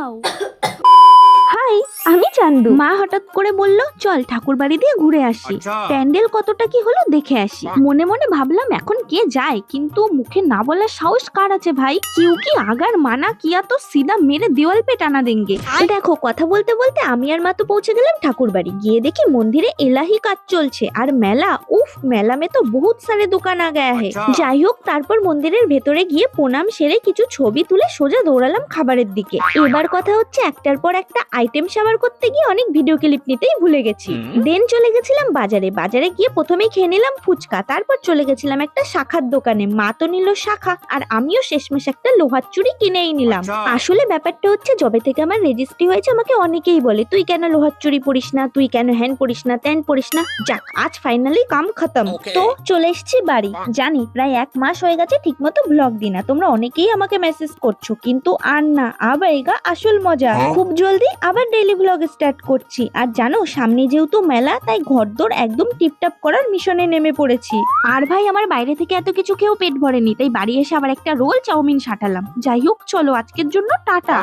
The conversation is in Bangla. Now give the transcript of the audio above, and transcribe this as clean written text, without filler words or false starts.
ওয়াও। হাই, আমি চান্দু। মা হঠাৎ করে বলল চল ঠাকুর বাড়ি দিয়ে ঘুরে আসি, প্যান্ডেল কতটা কি হলো দেখে আসি। মনে মনে ভাবলাম এখন কে যায়, কিন্তু মুখে না বলার সাহস কার আছে ভাই। কিউ কি আগার মানা কিয়া তো সিধা মেরে দেওয়াল পে টানা দেंगे। দেখো কথা বলতে বলতে আমি আর মা তো পৌঁছে গেলাম ঠাকুর বাড়ি। গিয়ে দেখি মন্দিরে এলাহি কাজ চলছে আর মেলা, উফ মেলা মে তো বহুত সারে দোকান আ গায়া হে। যাই হোক তারপর মন্দিরের ভেতরে গিয়ে প্রণাম সেরে কিছু ছবি তুলে সোজা দৌড়ালাম খাবারের দিকে। এবার কথা হচ্ছে একটার পর একটা আইটেম সাবার করতে গিয়ে অনেক ভিডিও ক্লিপ নিতেই ভুলে গেছি। দেন চলে গেছিলাম বাজারে গিয়ে প্রথমেই খেয়ে নিলাম ফুচকা, তারপর চলে গেছিলাম একটা শাখার দোকানে। মা তো নিল শাখা আর আমিও শেষমেশ একটা লোহার চুড়ি কিনেই নিলাম। আসলে ব্যাপারটা হচ্ছে যবে থেকে আমার রেজিস্ট্রি হয়েছে আমাকে অনেকেই বলে তুই কেন লোহার চুড়ি পরিস না, তুই কেন হ্যান পরিস না, ত্যান পরিস না। যাক আজ ফাইনালি কাম খতম। তো চলে এসেছি বাড়ি। জানি প্রায় 1 মাস হয়ে গেছে ঠিকমতো ব্লগ দিই না, তোমরা অনেকেই আমাকে মেসেজ করছো, কিন্তু আর না, আবেগা আসল মজা। খুব জলদি আবার ডেইলি ব্লগ স্টার্ট করছি। আর জানো সামনে যেহেতু মেলা, তাই ঘরদোর একদম টিপটাপ করার মিশনে নেমে পড়েছি। আর ভাই আমার বাইরে থেকে এত কিছু খেয়েও পেট ভরেনি, তাই বাড়ি এসে আবার একটা রোল চাউমিন সাঁটালাম। যাই হোক চলো আজকের জন্য টাটা।